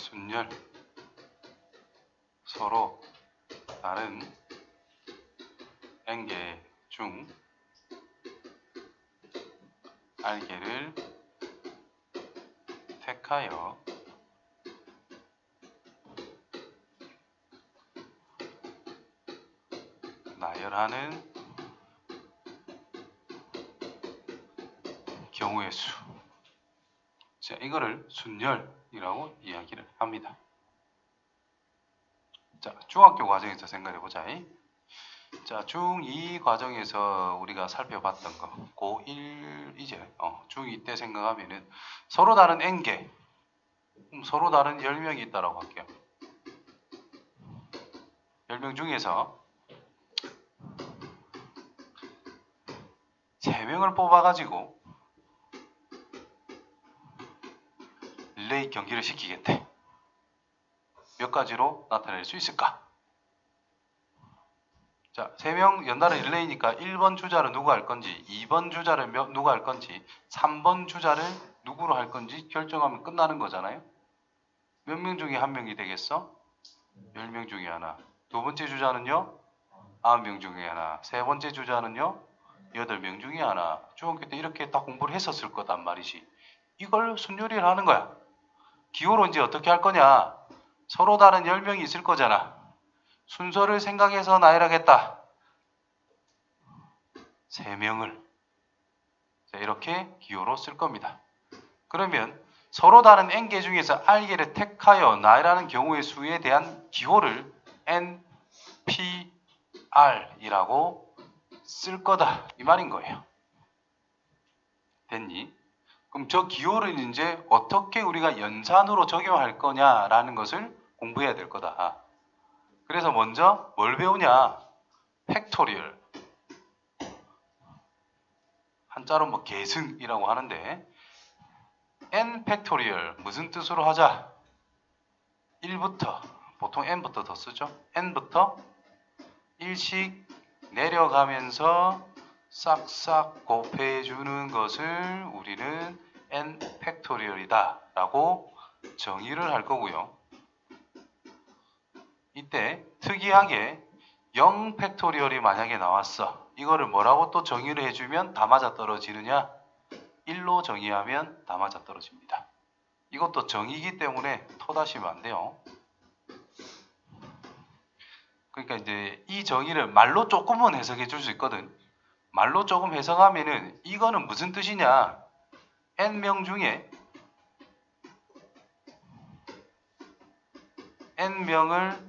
순열 서로 다른 n개 중 r개를 택하여 나열하는 경우의 수. 자, 이거를 순열이라고 이야기를 합니다. 자, 중학교 과정에서 생각해보자. 자, 중2 과정에서 우리가 살펴봤던 거, 고1 이제 중2 때 생각하면은 서로 다른 n개, 서로 다른 10명이 있다라고 할게요. 10명 중에서 3명을 뽑아가지고 릴레이 경기를 시키겠대. 몇 가지로 나타낼 수 있을까? 자, 3명 연달아 릴레이니까 1번 주자를 누가 할 건지, 2번 주자를 누가 할 건지, 3번 주자를 누구로 할 건지 결정하면 끝나는 거잖아요. 몇 명 중에 한 명이 되겠어? 10명 중에 하나. 두 번째 주자는요? 9명 중에 하나. 세 번째 주자는요? 8명 중에 하나. 중학교 때 이렇게 딱 공부를 했었을 거단 말이지. 이걸 순열이를 하는 거야. 기호로 이제 어떻게 할 거냐? 서로 다른 10명이 있을 거잖아. 순서를 생각해서 나열하겠다. 3명을 이렇게 기호로 쓸 겁니다. 그러면 서로 다른 n개 중에서 r개를 택하여 나열하는 경우의 수에 대한 기호를 n, p, r이라고 쓸 거다. 이 말인 거예요. 됐니? 그럼 저 기호를 이제 어떻게 우리가 연산으로 적용할 거냐라는 것을 공부해야 될 거다. 그래서 먼저 뭘 배우냐? 팩토리얼. 한자로 뭐 계승이라고 하는데 n 팩토리얼 무슨 뜻으로 하자? 1부터 보통 n부터 더 쓰죠. n부터 1씩 내려가면서 싹싹 곱해주는 것을 우리는 n 팩토리얼이다 라고 정의를 할 거고요. 이때 특이하게 0 팩토리얼이 만약에 나왔어. 이거를 뭐라고 또 정의를 해주면 다 맞아떨어지느냐? 1로 정의하면 다 맞아떨어집니다. 이것도 정의이기 때문에 토다시면 안 돼요. 그러니까 이제 이 정의를 말로 조금은 해석해 줄 수 있거든. 말로 조금 해석하면은 이거는 무슨 뜻이냐? n명 중에 n명을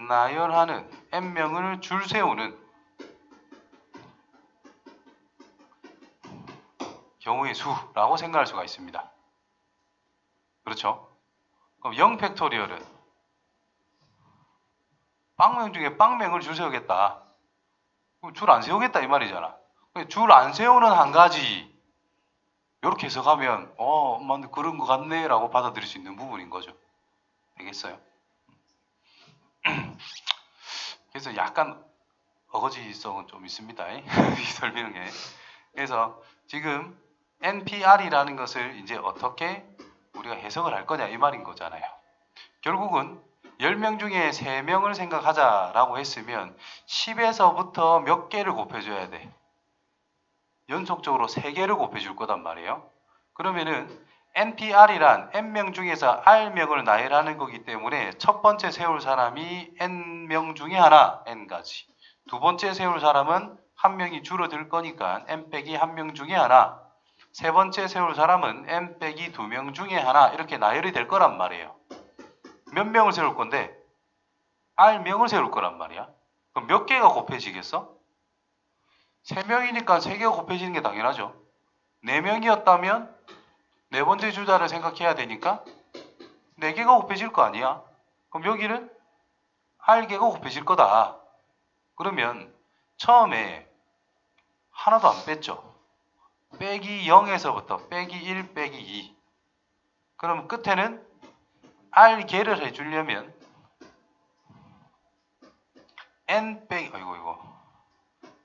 나열하는 n명을 줄 세우는 경우의 수라고 생각할 수가 있습니다. 그렇죠? 그럼 0 팩토리얼은 빵명 중에 빵명을 줄 세우겠다. 줄 안 세우겠다 이 말이잖아. 줄 안 세우는 한 가지 이렇게 해석하면 그런 것 같네 라고 받아들일 수 있는 부분인 거죠. 되겠어요? 그래서 약간 어거지성은 좀 있습니다. 이 설명에. 그래서 지금 NPR이라는 것을 이제 어떻게 우리가 해석을 할 거냐 이 말인 거잖아요. 결국은 10명 중에 3명을 생각하자라고 했으면 10에서부터 몇 개를 곱해줘야 돼? 연속적으로 3개를 곱해줄 거단 말이에요. 그러면은 NPR이란 n명 중에서 r명을 나열하는 거기 때문에 첫 번째 세울 사람이 n명 중에 하나, n가지. 두 번째 세울 사람은 한 명이 줄어들 거니까 n 빼기 한 명 중에 하나. 세 번째 세울 사람은 n 빼기 2명 중에 하나 이렇게 나열이 될 거란 말이에요. 몇 명을 세울 건데 r명을 세울 거란 말이야. 그럼 몇 개가 곱해지겠어? 3명이니까 3개가 곱해지는 게 당연하죠. 4명이었다면 네 번째 주자를 생각해야 되니까 4개가 곱해질 거 아니야. 그럼 여기는 r개가 곱해질 거다. 그러면 처음에 하나도 안 뺐죠. 빼기 0에서부터 빼기 1 빼기 2. 그럼 끝에는 r개를 해주려면 n 빼기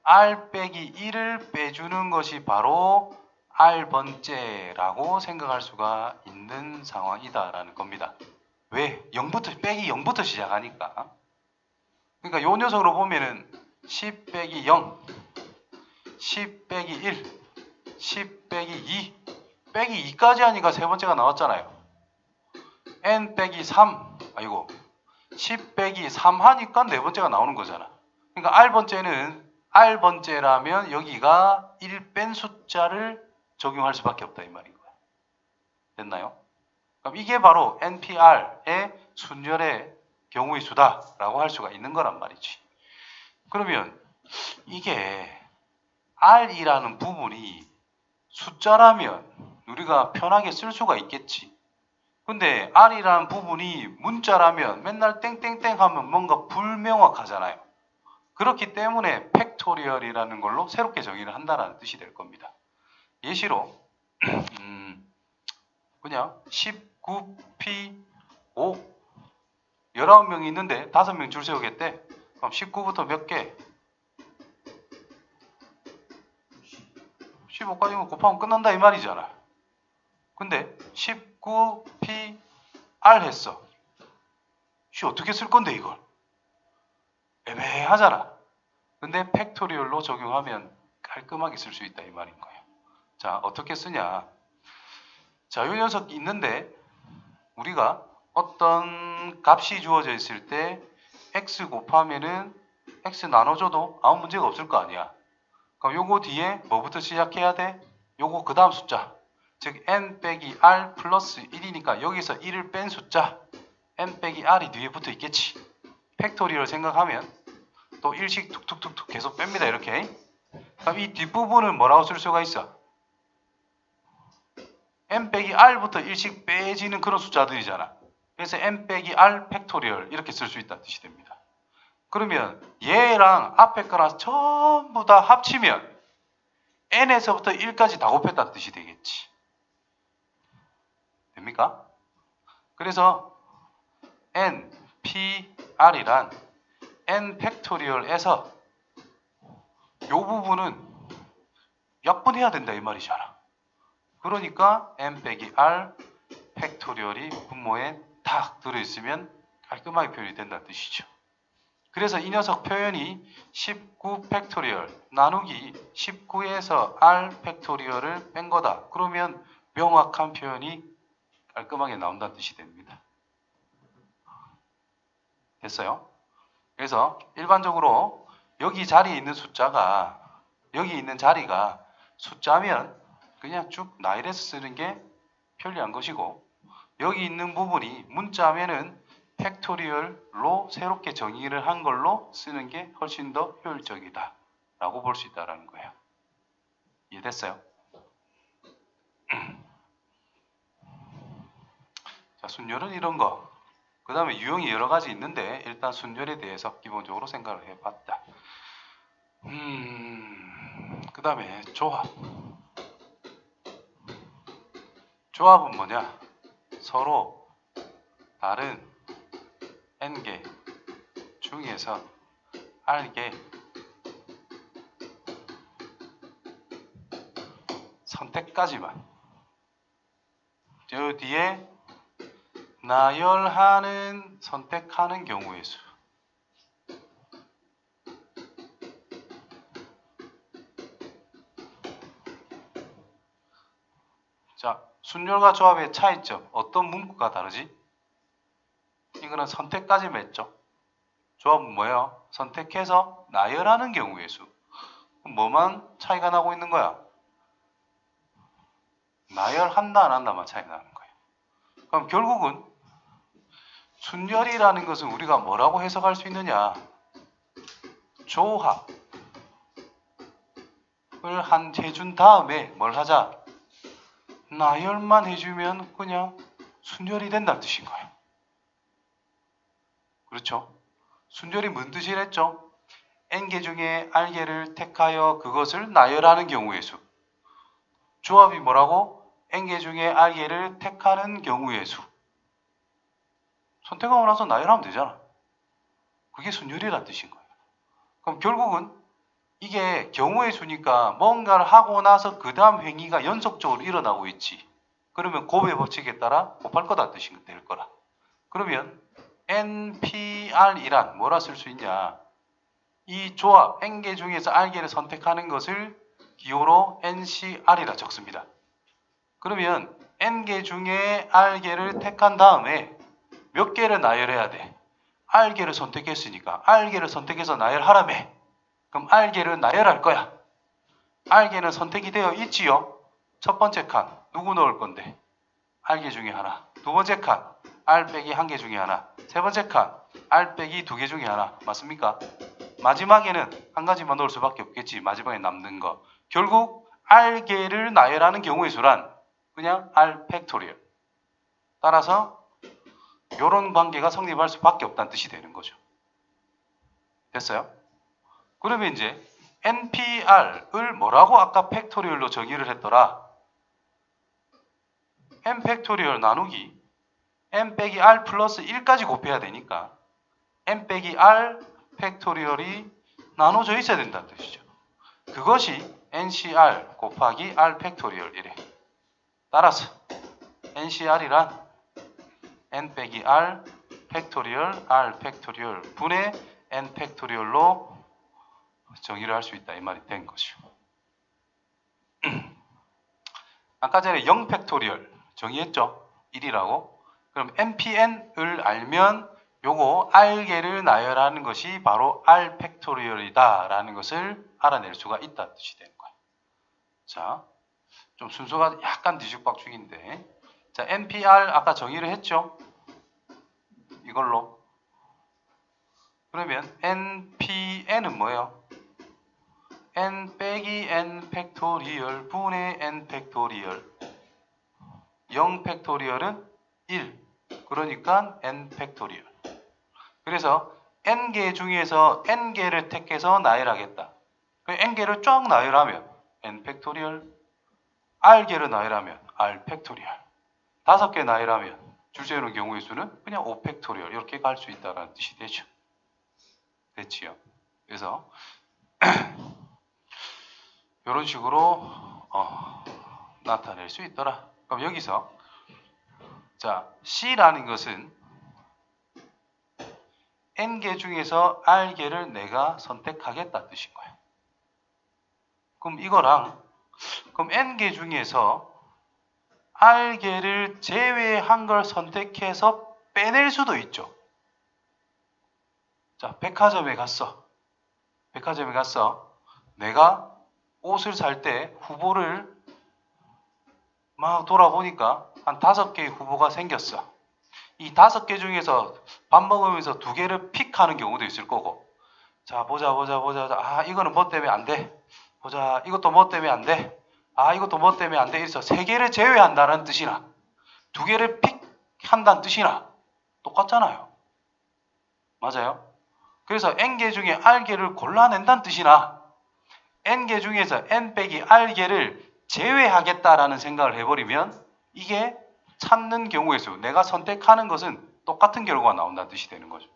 r 빼기 1을 빼주는 것이 바로 R번째라고 생각할 수가 있는 상황이다라는 겁니다. 왜? 0부터 빼기 0부터 시작하니까. 그러니까 요 녀석으로 보면은 10 빼기 0, 10 빼기 1, 10 빼기 2, 빼기 2까지 하니까 세 번째가 나왔잖아요. n 빼기 3, 아이고 10 빼기 3 하니까 네 번째가 나오는 거잖아. 그러니까 R번째라면 여기가 1 뺀 숫자를 적용할 수밖에 없다 이 말인 거야. 됐나요? 그럼 이게 바로 NPR의 순열의 경우의 수다라고 할 수가 있는 거란 말이지. 그러면 이게 R이라는 부분이 숫자라면 우리가 편하게 쓸 수가 있겠지. 근데 R이라는 부분이 문자라면 맨날 땡땡땡 하면 뭔가 불명확하잖아요. 그렇기 때문에 팩토리얼이라는 걸로 새롭게 정의를 한다는 뜻이 될 겁니다. 예시로 그냥 19P5 19명이 있는데 5명 줄 세우겠대. 그럼 19부터 몇 개? 15까지만 곱하면 끝난다 이 말이잖아. 근데 19P R 했어. 어떻게 쓸 건데 이걸? 애매하잖아. 근데 팩토리얼로 적용하면 깔끔하게 쓸 수 있다 이 말인 거예요. 자, 어떻게 쓰냐? 자, 이 녀석이 있는데 우리가 어떤 값이 주어져 있을 때 x 곱하면은 x 나눠줘도 아무 문제가 없을 거 아니야. 그럼 요거 뒤에 뭐부터 시작해야 돼? 요거 그 다음 숫자. 즉 n 빼기 r 플러스 1이니까 여기서 1을 뺀 숫자 n 빼기 r이 뒤에 붙어 있겠지. 팩토리얼 생각하면 또 1씩 툭툭툭툭 계속 뺍니다. 이렇게. 그럼 이 뒷부분은 뭐라고 쓸 수가 있어? n 빼기 r부터 1씩 빼지는 그런 숫자들이잖아. 그래서 n 빼기 r 팩토리얼 이렇게 쓸 수 있다는 뜻이 됩니다. 그러면 얘랑 앞에 거랑 전부 다 합치면 n에서부터 1까지 다 곱했다는 뜻이 되겠지. 됩니까? 그래서 n, p, r이란 n 팩토리얼에서 요 부분은 약분해야 된다 이 말이잖아. 그러니까 n 빼기 r 팩토리얼이 분모에 딱 들어있으면 깔끔하게 표현이 된다는 뜻이죠. 그래서 이 녀석 표현이 19 팩토리얼 나누기 19에서 r 팩토리얼을 뺀 거다. 그러면 명확한 표현이 깔끔하게 나온다는 뜻이 됩니다. 됐어요? 그래서 일반적으로 여기 자리에 있는 숫자가 여기 있는 자리가 숫자면 그냥 쭉 나열해서 쓰는 게 편리한 것이고 여기 있는 부분이 문자면은 팩토리얼로 새롭게 정의를 한 걸로 쓰는 게 훨씬 더 효율적이다 라고 볼 수 있다는 거예요. 이해됐어요? 자, 순열은 이런 거. 그 다음에 유형이 여러 가지 있는데 일단 순열에 대해서 기본적으로 생각을 해봤다. 그 다음에 조합. 조합은 뭐냐? 서로 다른 n개 중에서 r개 선택까지만 저 뒤에 나열하는 선택하는 경우의 수. 자, 순열과 조합의 차이점. 어떤 문구가 다르지? 이거는 선택까지만 했죠. 조합은 뭐예요? 선택해서 나열하는 경우의 수. 뭐만 차이가 나고 있는 거야? 나열한다 안 한다만 차이가 나는 거예요. 그럼 결국은 순열이라는 것은 우리가 뭐라고 해석할 수 있느냐? 조합을 해준 다음에 뭘 하자? 나열만 해주면 그냥 순열이 된다는 뜻인 거예요. 그렇죠? 순열이 뭔 뜻이랬죠? n개 중에 r개를 택하여 그것을 나열하는 경우의 수. 조합이 뭐라고? n개 중에 r개를 택하는 경우의 수. 선택하고 나서 나열하면 되잖아. 그게 순열이라는 뜻인 거예요. 그럼 결국은 이게 경우의 수니까 뭔가를 하고 나서 그 다음 행위가 연속적으로 일어나고 있지. 그러면 곱의 법칙에 따라 곱할 거다 뜻이 될 거라. 그러면 NPR이란 뭐라 쓸 수 있냐? 이 조합 N개 중에서 R개를 선택하는 것을 기호로 NCR이라 적습니다. 그러면 N개 중에 R개를 택한 다음에 몇 개를 나열해야 돼? R개를 선택했으니까 R개를 선택해서 나열하라며. 그럼 R개를 나열할 거야. R개는 선택이 되어 있지요. 첫 번째 칸 누구 넣을 건데? R개 중에 하나. 두 번째 칸 R 빼기 한 개 중에 하나. 세 번째 칸 R 빼기 두 개 중에 하나. 맞습니까? 마지막에는 한 가지만 넣을 수밖에 없겠지. 마지막에 남는 거. 결국 R개를 나열하는 경우의 수란 그냥 R 팩토리얼. 따라서 이런 관계가 성립할 수밖에 없다는 뜻이 되는 거죠. 됐어요? 그러면 이제 NPR을 뭐라고 아까 팩토리얼로 정의를 했더라? N 팩토리얼 나누기 N 빼기 R 플러스 1까지 곱해야 되니까 N 빼기 R 팩토리얼이 나눠져 있어야 된다는 뜻이죠. 그것이 NCR 곱하기 R 팩토리얼이래. 따라서 NCR이란 N 빼기 R 팩토리얼 R 팩토리얼 분의 N 팩토리얼로 정의를 할 수 있다 이 말이 된 것이죠. 아까 전에 0 팩토리얼 정의했죠? 1이라고. 그럼 NPN을 알면 요거 R개를 나열하는 것이 바로 R 팩토리얼이다 라는 것을 알아낼 수가 있다는 뜻이 되는 거예요. 자, 좀 순서가 약간 뒤죽박죽인데 자, NPR 아까 정의를 했죠? 이걸로. 그러면 NPN은 뭐예요? N 빼기 N 팩토리얼 분의 N 팩토리얼 0 팩토리얼은 1 그러니까 N 팩토리얼. 그래서 N개 중에서 N개를 택해서 나열하겠다. N개를 쫙 나열하면 N 팩토리얼 R개를 나열하면 R 팩토리얼 5개 나열하면 주제는 경우의 수는 그냥 5 팩토리얼 이렇게 갈 수 있다는 뜻이 되죠. 됐지요? 그래서 이런 식으로 나타낼 수 있더라. 그럼 여기서 자 C라는 것은 N개 중에서 R개를 내가 선택하겠다 뜻인 거예요. 그럼 이거랑 그럼 N개 중에서 R개를 제외한 걸 선택해서 빼낼 수도 있죠. 자, 백화점에 갔어. 내가 옷을 살 때 후보를 막 돌아보니까 한 5개의 후보가 생겼어. 이 5개 중에서 밥 먹으면서 2개를 픽하는 경우도 있을 거고. 자, 보자. 아, 이거는 뭐 때문에 안 돼. 보자, 이것도 뭐 때문에 안 돼. 아, 이것도 뭐 때문에 안 돼. 그래서 3개를 제외한다는 뜻이나 2개를 픽한다는 뜻이나 똑같잖아요. 맞아요? 그래서 N개 중에 R개를 골라낸다는 뜻이나 N개 중에서 N 빼기 R개를 제외하겠다라는 생각을 해버리면 이게 찾는 경우의 수, 내가 선택하는 것은 똑같은 결과가 나온다는 뜻이 되는 거죠.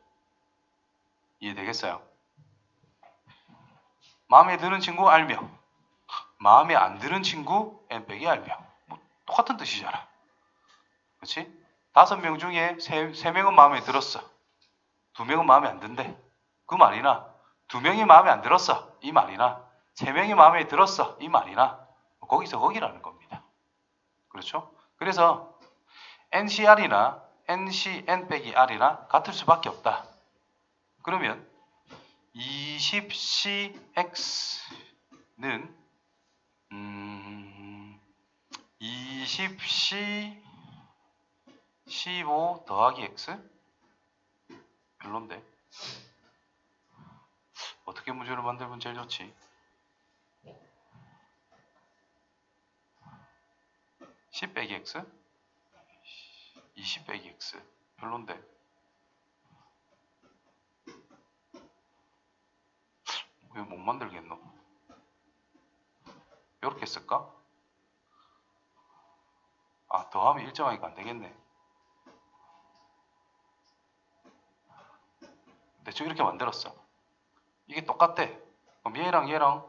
이해되겠어요? 마음에 드는 친구 R명, 마음에 안 드는 친구 N 빼기 R명. 뭐 똑같은 뜻이잖아. 그렇지? 5명 중에 3명은 마음에 들었어. 2명은 마음에 안 든대. 그 말이나 2명이 마음에 안 들었어. 이 말이나 3명이 마음에 들었어. 이 말이나 거기서 거기라는 겁니다. 그렇죠? 그래서 NCR이나 N 빼기 R이나 같을 수밖에 없다. 그러면 20CX는 20C 15 더하기 X? 별론데. 어떻게 문제를 만들면 제일 좋지? 10 빼기 X? 20 빼기 X? 별론데. 왜 못 만들겠노? 이렇게 쓸까? 아, 더하면 일정하니까 안 되겠네. 대충 이렇게 만들었어. 이게 똑같대. 그럼 얘랑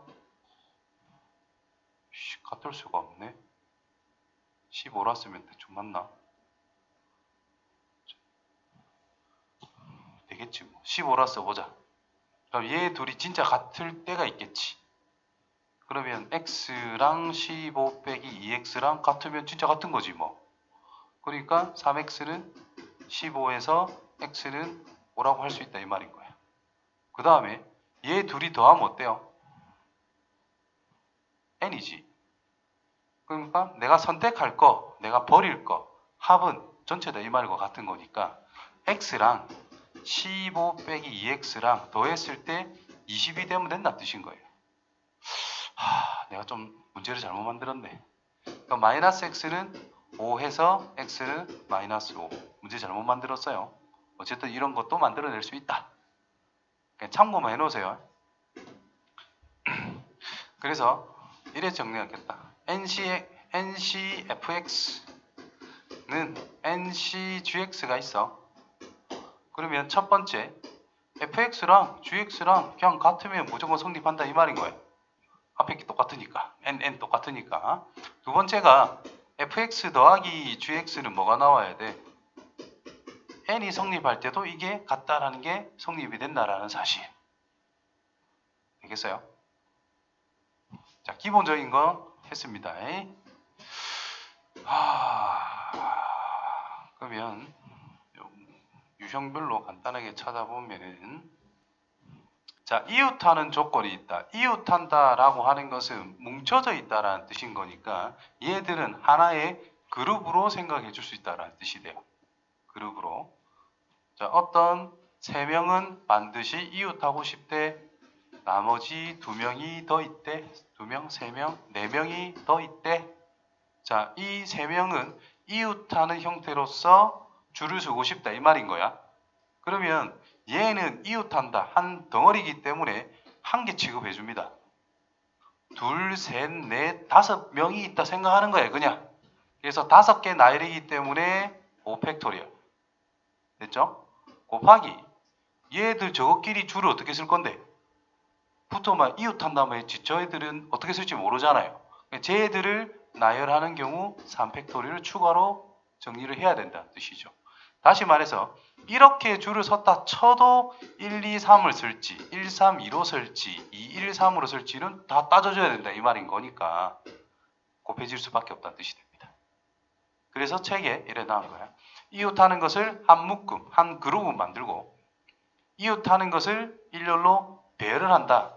같을 수가 없네. 15라 쓰면 대충 맞나? 되겠지 뭐. 15라 써보자. 그럼 얘 둘이 진짜 같을 때가 있겠지. 그러면 x랑 15 빼기 2x랑 같으면 진짜 같은 거지 뭐. 그러니까 3x는 15에서 x는 5라고 할 수 있다 이 말인 거야. 그 다음에 얘 둘이 더하면 어때요? n이지. 그러니까 내가 선택할 거, 내가 버릴 거, 합은 전체 다 이 말과 같은 거니까 x랑 15 빼기 2x랑 더했을 때 20이 되면 된다 뜻인 거예요. 내가 좀 문제를 잘못 만들었네. 그러니까 마이너스 x는 5 해서 x는 마이너스 5. 문제 잘못 만들었어요. 어쨌든 이런 것도 만들어낼 수 있다. 그냥 참고만 해놓으세요. 그래서 이래 정리하겠다. NCFX는 NCGX가 있어. 그러면 첫 번째 FX랑 GX랑 그냥 같으면 무조건 성립한다 이 말인 거예요. 앞에 게 똑같으니까. NN 똑같으니까. 두 번째가 FX 더하기 GX는 뭐가 나와야 돼? N이 성립할 때도 이게 같다라는 게 성립이 된다라는 사실. 되겠어요? 자, 기본적인 거 했습니다. 그러면 유형별로 간단하게 찾아보면은 자, 이웃하는 조건이 있다. 이웃한다라고 하는 것은 뭉쳐져 있다라는 뜻인 거니까 얘들은 하나의 그룹으로 생각해 줄 수 있다라는 뜻이 돼요. 그룹으로. 자, 어떤 세 명은 반드시 이웃하고 싶대. 나머지 두 명이 더 있대. 두 명, 세 명, 네 명이 더 있대. 자, 이 세 명은 이웃하는 형태로서 줄을 서고 싶다 이 말인 거야. 그러면 얘는 이웃한다 한 덩어리이기 때문에 한 개 취급해 줍니다. 둘, 셋, 넷, 5명이 있다 생각하는 거예요 그냥. 그래서 5개 나열이기 때문에 5팩토리얼 됐죠? 곱하기 얘들 저것끼리 줄을 어떻게 쓸 건데? 붙어만 이웃한다면 했지 저애들은 어떻게 쓸지 모르잖아요. 쟤들을 나열하는 경우 3팩토리얼을 추가로 정리를 해야 된다는 뜻이죠. 다시 말해서 이렇게 줄을 섰다 쳐도 1, 2, 3을 쓸지 1, 3, 2로 쓸지 2, 1, 3으로 쓸지는 다 따져줘야 된다 이 말인 거니까 곱해질 수밖에 없다는 뜻이 됩니다. 그래서 책에 이래 나온 거야. 이웃하는 것을 한 묶음, 한 그룹을 만들고 이웃하는 것을 일렬로 배열을 한다.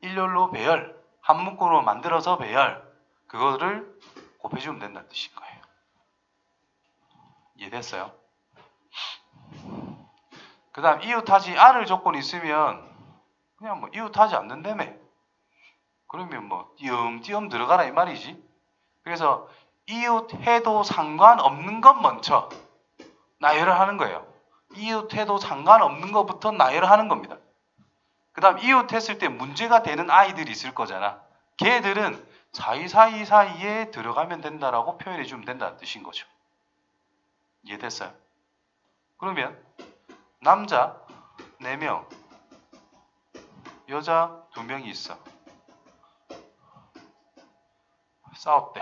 일렬로 배열, 한 묶음으로 만들어서 배열 그거를 곱해주면 된다는 뜻인 거예요. 이해됐어요? 그 다음 이웃하지 않을 조건이 있으면 그냥 뭐 이웃하지 않는다며 그러면 뭐 띄엄띄엄 들어가라 이 말이지. 그래서 이웃해도 상관없는 것 먼저 나열을 하는 거예요. 이웃해도 상관없는 것부터 나열을 하는 겁니다. 그 다음 이웃했을 때 문제가 되는 아이들이 있을 거잖아. 걔들은 사이사이에 들어가면 된다라고 표현해 주면 된다는 뜻인 거죠. 이해됐어요? 그러면 남자 4명, 여자 2명이 있어. 싸웠대.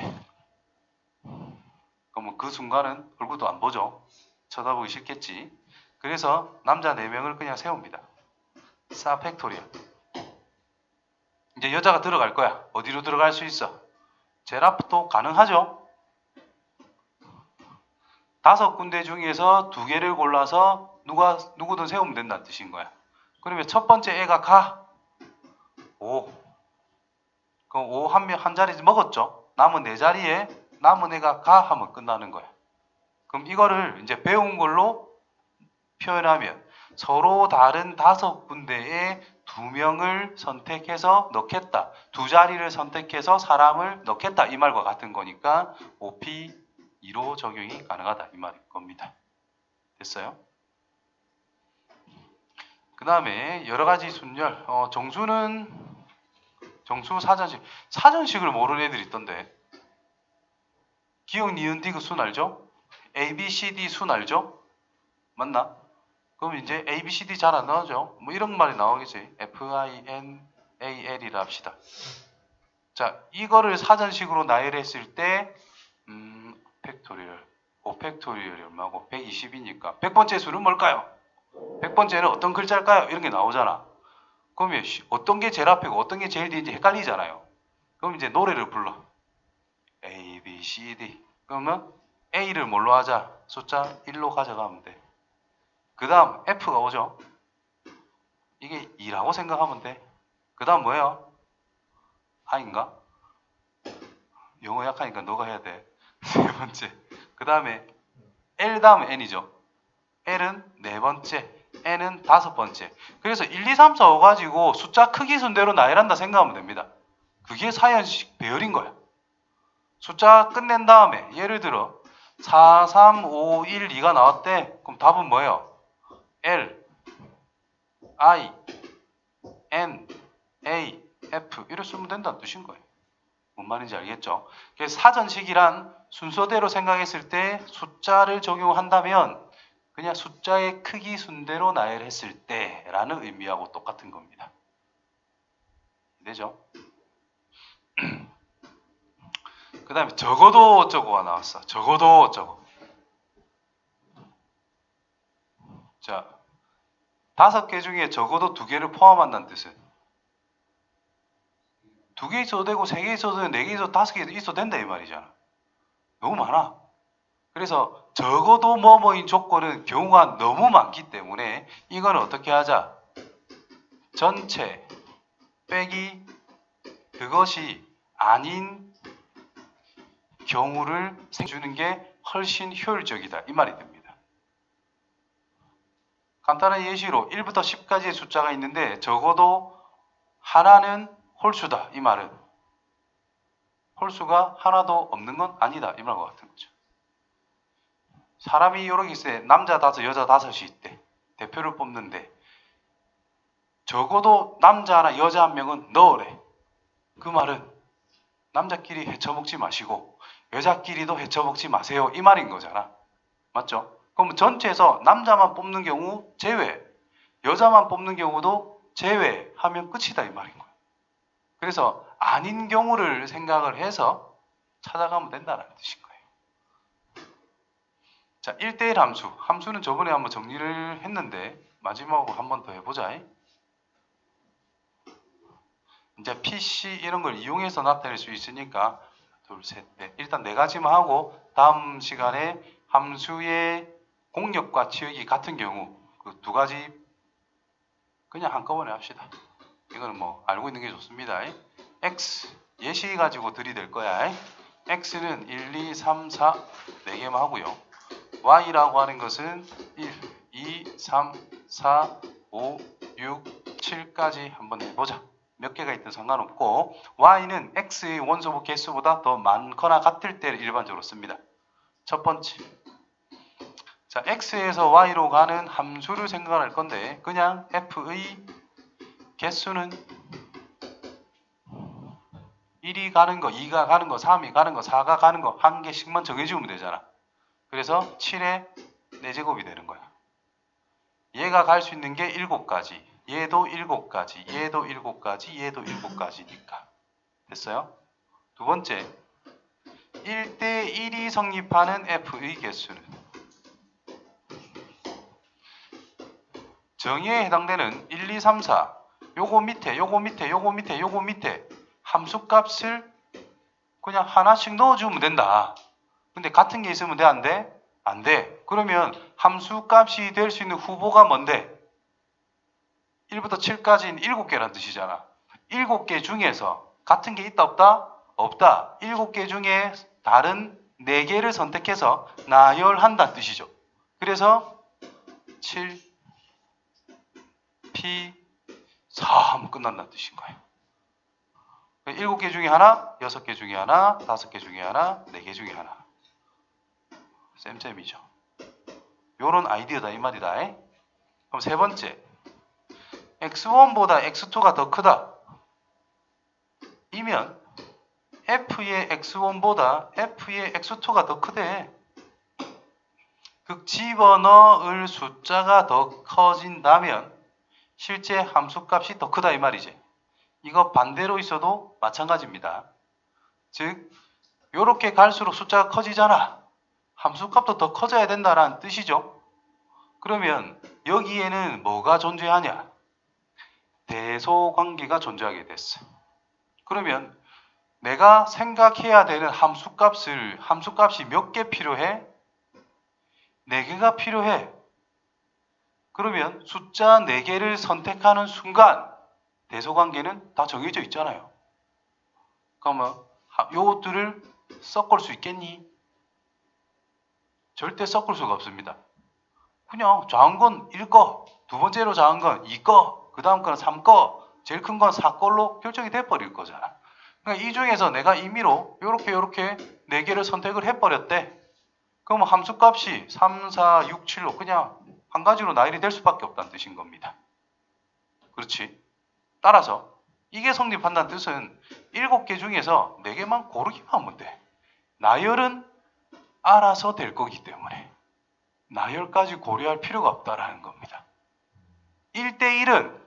그러면 그 순간은 얼굴도 안 보죠. 쳐다보기 싫겠지. 그래서 남자 4명을 그냥 세웁니다. 4팩토리얼. 이제 여자가 들어갈 거야. 어디로 들어갈 수 있어? 제라프도 가능하죠. 5군데 중에서 2개를 골라서 누구든 세우면 된다는 뜻인 거야. 그러면 첫 번째 애가 가. 5. 그럼 5 한 자리 먹었죠. 남은 4자리에 남은 애가 가 하면 끝나는 거야. 그럼 이거를 이제 배운 걸로 표현하면 서로 다른 5군데에 2명을 선택해서 넣겠다. 2자리를 선택해서 사람을 넣겠다. 이 말과 같은 거니까 OP2로 적용이 가능하다. 이 말일 겁니다. 됐어요? 그 다음에 여러가지 순열. 정수 사전식을 모르는 애들이 있던데. 기억, 니은, 디귿 순 알죠? A, B, C, D 순 알죠? 맞나? 그럼 이제 A, B, C, D 잘 안 나오죠? 뭐 이런 말이 나오겠지. F, I, N, AL이라 합시다. 자, 이거를 사전식으로 나열했을 때 팩토리얼 5팩토리얼이 얼마고 120이니까 100번째 수는 뭘까요? 100번째는 어떤 글자일까요? 이런 게 나오잖아. 그러면 어떤 게 제일 앞이고 어떤 게 제일 뒤인지 헷갈리잖아요. 그럼 이제 노래를 불러. A, B, C, D. 그러면 A를 뭘로 하자? 숫자 1로 가져가면 돼. 그 다음 F가 오죠. 이게 2라고 생각하면 돼. 그 다음 뭐예요? I인가? 영어 약하니까 너가 해야 돼. 세 번째. 그 다음에 L 다음에 N이죠. L은 네 번째, N은 다섯 번째. 그래서 1, 2, 3, 4, 5 가지고 숫자 크기 순대로 나열한다 생각하면 됩니다. 그게 사연식 배열인 거야. 숫자 끝낸 다음에 예를 들어 4, 3, 5, 1, 2가 나왔대. 그럼 답은 뭐예요? L, I, N, A, F 이렇게 쓰면 된다는 뜻인 거예요. 뭔 말인지 알겠죠? 그래서 사전식이란 순서대로 생각했을 때 숫자를 적용한다면 그냥 숫자의 크기 순대로 나열했을 때라는 의미하고 똑같은 겁니다. 되죠? 그 다음에 적어도 어쩌고가 나왔어. 적어도 어쩌고. 자, 5개 중에 적어도 2개를 포함한다는 뜻은 2개 있어도 되고 3개 있어도 되고 4개 있어도 5개 있어도 된다 이 말이잖아. 너무 많아. 그래서 적어도 뭐뭐인 조건은 경우가 너무 많기 때문에 이거는 어떻게 하자? 전체 빼기 그것이 아닌 경우를 생주는 게 훨씬 효율적이다 이 말이 됩니다. 간단한 예시로 1부터 10까지의 숫자가 있는데 적어도 하나는 홀수다 이 말은 홀수가 하나도 없는 건 아니다 이 말과 같은 거죠. 사람이 여러 개 있어요. 남자 5, 여자 5이 있대. 대표를 뽑는데 적어도 남자 하나, 여자 1명은 넣으래. 그 말은 남자끼리 헤쳐먹지 마시고 여자끼리도 헤쳐먹지 마세요. 이 말인 거잖아. 맞죠? 그럼 전체에서 남자만 뽑는 경우 제외, 여자만 뽑는 경우도 제외하면 끝이다 이 말인 거야. 그래서 아닌 경우를 생각을 해서 찾아가면 된다는 뜻인 거예요. 자, 1대1 함수. 함수는 저번에 한번 정리를 했는데 마지막으로 한 번 더 해보자. 이제 PC 이런 걸 이용해서 나타낼 수 있으니까 둘, 셋, 넷. 일단 4가지만 하고 다음 시간에 함수의 공역과 치역이 같은 경우 그 2가지 그냥 한꺼번에 합시다. 이거는 뭐 알고 있는 게 좋습니다. X 예시 가지고 들이댈 거야. X는 1, 2, 3, 4 4개만 하고요. Y라고 하는 것은 1, 2, 3, 4, 5, 6, 7까지 한번 해보자. 몇 개가 있든 상관없고 Y는 X의 원소부 개수보다 더 많거나 같을 때 일반적으로 씁니다. 첫 번째 자, X에서 Y로 가는 함수를 생각할 건데 그냥 F의 개수는 1이 가는 거, 2가 가는 거, 3이 가는 거, 4가 가는 거 한 개씩만 정해주면 되잖아. 그래서 7의 4제곱이 되는 거야. 얘가 갈 수 있는 게 7가지. 얘도 7가지. 얘도 7가지. 얘도 7가지니까. 됐어요? 두 번째, 1대1이 성립하는 F의 개수는 정의에 해당되는 1, 2, 3, 4 요거 밑에 요거 밑에 요거 밑에 요거 밑에 함수값을 그냥 하나씩 넣어주면 된다. 근데 같은 게 있으면 돼? 안 돼? 안 돼. 그러면 함수값이 될 수 있는 후보가 뭔데? 1부터 7까지는 7개란 뜻이잖아. 7개 중에서 같은 게 있다 없다? 없다. 7개 중에 다른 4개를 선택해서 나열한다는 뜻이죠. 그래서 7, P, 4 하면 끝난다는 뜻인 거예요. 7개 중에 하나, 6개 중에 하나, 5개 중에 하나, 4개 중에 하나. 쌤쌤이죠. 요런 아이디어다 이 말이다. 그럼 세 번째, x1보다 x2가 더 크다. 이면 f의 x1보다 f의 x2가 더 크대. 그 집어넣을 숫자가 더 커진다면 실제 함수값이 더 크다 이 말이지. 이거 반대로 있어도 마찬가지입니다. 즉 이렇게 갈수록 숫자가 커지잖아. 함수값도 더 커져야 된다라는 뜻이죠. 그러면 여기에는 뭐가 존재하냐? 대소관계가 존재하게 됐어. 그러면 내가 생각해야 되는 함수값이 몇 개 필요해? 4개가 필요해. 그러면 숫자 4개를 선택하는 순간 대소관계는 다 정해져 있잖아요. 그러면 요것들을 섞을 수 있겠니? 절대 섞을 수가 없습니다. 그냥 작은 건 1거, 두 번째로 작은 건 2거, 그 다음 거는 3거, 제일 큰 건 4걸로 결정이 돼버릴 거잖아. 그러니까 이 중에서 내가 임의로 요렇게 4개를 선택을 해버렸대. 그럼 함수값이 3, 4, 6, 7로 그냥 한 가지로 나열이 될 수밖에 없다는 뜻인 겁니다. 그렇지? 따라서 이게 성립한다는 뜻은 7개 중에서 4개만 고르기만 하면 돼. 나열은 알아서 될 거기 때문에 나열까지 고려할 필요가 없다라는 겁니다. 1대1은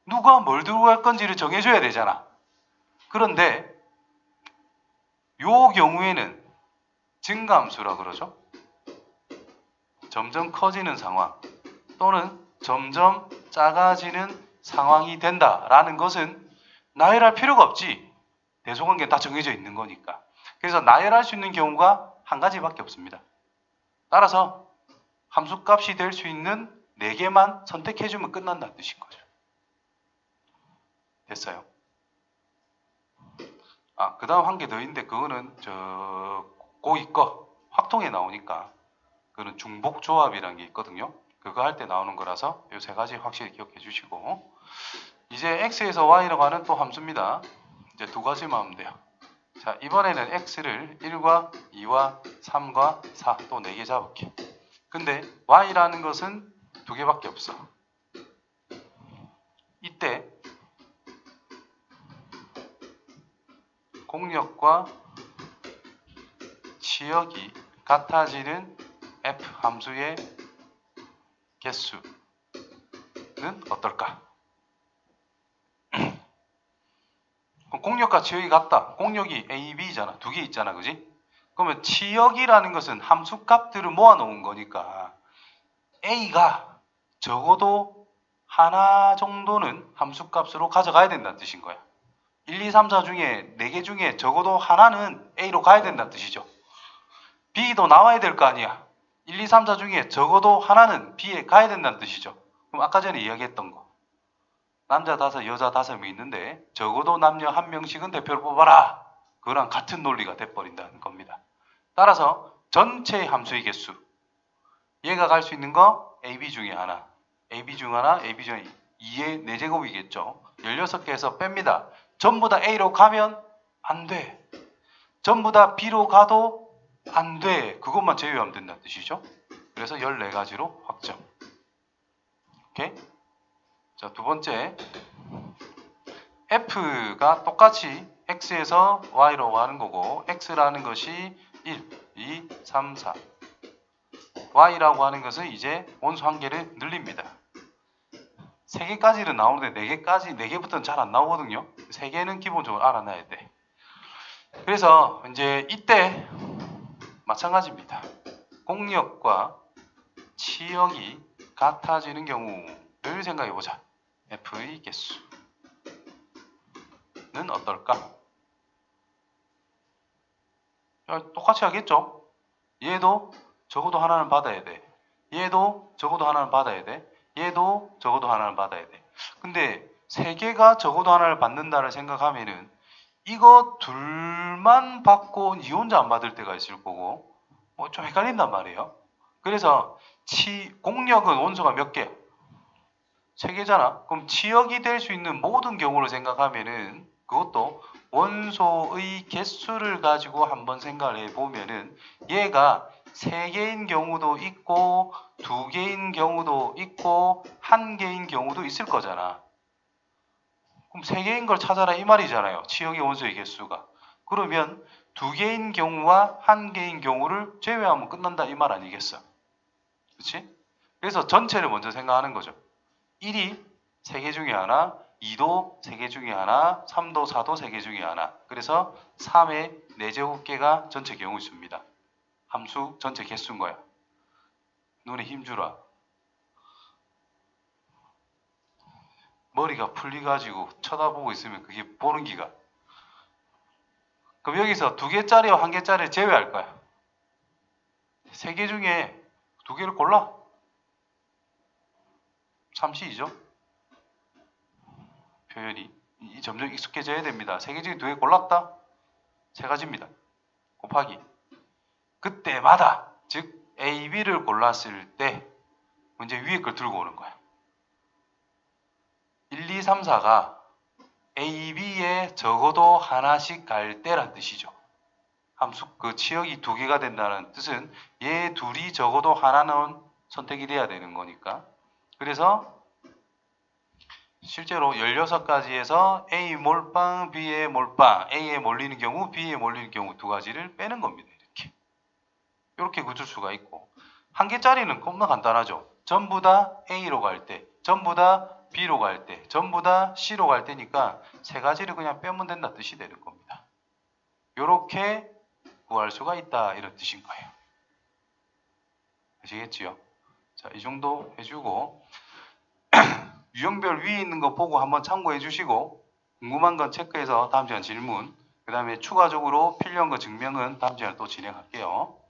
누가 뭘 들고 갈 건지를 정해줘야 되잖아. 그런데 요 경우에는 증가함수라 그러죠. 점점 커지는 상황 또는 점점 작아지는 상황이 된다라는 것은 나열할 필요가 없지. 대소관계는 다 정해져 있는 거니까. 그래서 나열할 수 있는 경우가 한 가지밖에 없습니다. 따라서 함수값이 될 수 있는 4개만 선택해주면 끝난다는 뜻인 거죠. 됐어요? 그 다음 한 개 더 있는데 그거는 고2 거 확통에 나오니까 그거는 중복조합이라는 게 있거든요. 그거 할 때 나오는 거라서 이 3가지 확실히 기억해 주시고 이제 x에서 y라고 하는 또 함수입니다. 이제 2가지만 하면 돼요. 자, 이번에는 x를 1과 2와 3과 4 또 4개 잡을게. 근데 y라는 것은 2개밖에 없어. 이때 공역과 치역이 같아지는 f 함수의 개수는 어떨까? 공역과 치역이 같다. 공역이 a, b잖아. 2개 있잖아. 그지? 그러면 치역이라는 것은 함수값들을 모아놓은 거니까 a가 적어도 하나 정도는 함수값으로 가져가야 된다는 뜻인 거야. 1, 2, 3, 4 중에 4개 중에 적어도 하나는 a로 가야 된다는 뜻이죠. b도 나와야 될 거 아니야. 1, 2, 3, 4 중에 적어도 하나는 b에 가야 된다는 뜻이죠. 그럼 아까 전에 이야기했던 거. 남자 5, 여자 5명 있는데 적어도 남녀 1명씩은 대표를 뽑아라. 그거랑 같은 논리가 돼버린다는 겁니다. 따라서 전체 함수의 개수. 얘가 갈 수 있는 거 AB 중에 하나. AB 중 하나, AB 중에 2의 4제곱이겠죠. 16개에서 뺍니다. 전부 다 A로 가면 안 돼. 전부 다 B로 가도 안 돼. 그것만 제외하면 된다는 뜻이죠. 그래서 14가지로 확정. 오케이? 자, 두 번째. F가 똑같이 X에서 Y로 가는 거고 X라는 것이 1, 2, 3, 4. Y라고 하는 것은 이제 원수 한 개를 늘립니다. 3개까지는 나오는데 4개부터는 잘 안 나오거든요. 3개는 기본적으로 알아놔야 돼. 그래서 이제 이때 마찬가지입니다. 공역과 치역이 같아지는 경우를 생각해 보자. F의 개수는 어떨까? 똑같이 하겠죠? 얘도 적어도 하나는 받아야 돼. 얘도 적어도 하나는 받아야 돼. 얘도 적어도 하나는 받아야 돼. 근데 3개가 적어도 하나를 받는다를 생각하면은 이거 둘만 받고 니 혼자 안 받을 때가 있을 거고 좀 헷갈린단 말이에요. 그래서 공역은 원소가 몇 개? 3개잖아. 그럼 치역이 될 수 있는 모든 경우를 생각하면은 그것도 원소의 개수를 가지고 한번 생각을 해보면은 얘가 3개인 경우도 있고 2개인 경우도 있고 1개인 경우도 있을 거잖아. 그럼 3개인 걸 찾아라 이 말이잖아요. 치역의 원소의 개수가. 그러면 2개인 경우와 1개인 경우를 제외하면 끝난다 이 말 아니겠어? 그렇지? 그래서 전체를 먼저 생각하는 거죠. 1이 3개 중에 하나, 2도 3개 중에 하나, 3도, 4도 3개 중에 하나. 그래서 3의 4제곱개가 전체 경우수입니다. 함수 전체 개수인 거야. 눈에 힘주라. 머리가 풀리가지고 쳐다보고 있으면 그게 보는 기가. 그럼 여기서 2개짜리와 1개짜리를 제외할 거야. 3개 중에 2개를 골라. 3C이죠. 표현이 점점 익숙해져야 됩니다. 3개 중에 2개 골랐다. 3가지입니다. 곱하기. 그때마다 즉 A, B를 골랐을 때 문제 위에 걸 들고 오는 거야. 1, 2, 3, 4가 A, B에 적어도 하나씩 갈 때란 뜻이죠. 함수 그 치역이 2개가 된다는 뜻은 얘 둘이 적어도 하나는 선택이 돼야 되는 거니까. 그래서 실제로 16가지에서 A 몰빵, B에 몰빵, A에 몰리는 경우, B에 몰리는 경우 2가지를 빼는 겁니다. 이렇게 그릴 수가 있고, 1개짜리는 겁나 간단하죠. 전부 다 A로 갈 때, 전부 다 B로 갈 때, 전부 다 C로 갈 때니까 3가지를 그냥 빼면 된다 뜻이 되는 겁니다. 이렇게 구할 수가 있다 이런 뜻인 거예요. 아시겠지요? 자, 이 정도 해주고 유형별 위에 있는 거 보고 한번 참고해 주시고 궁금한 건 체크해서 다음 시간 질문, 그 다음에 추가적으로 필요한 거 증명은 다음 시간에 또 진행할게요.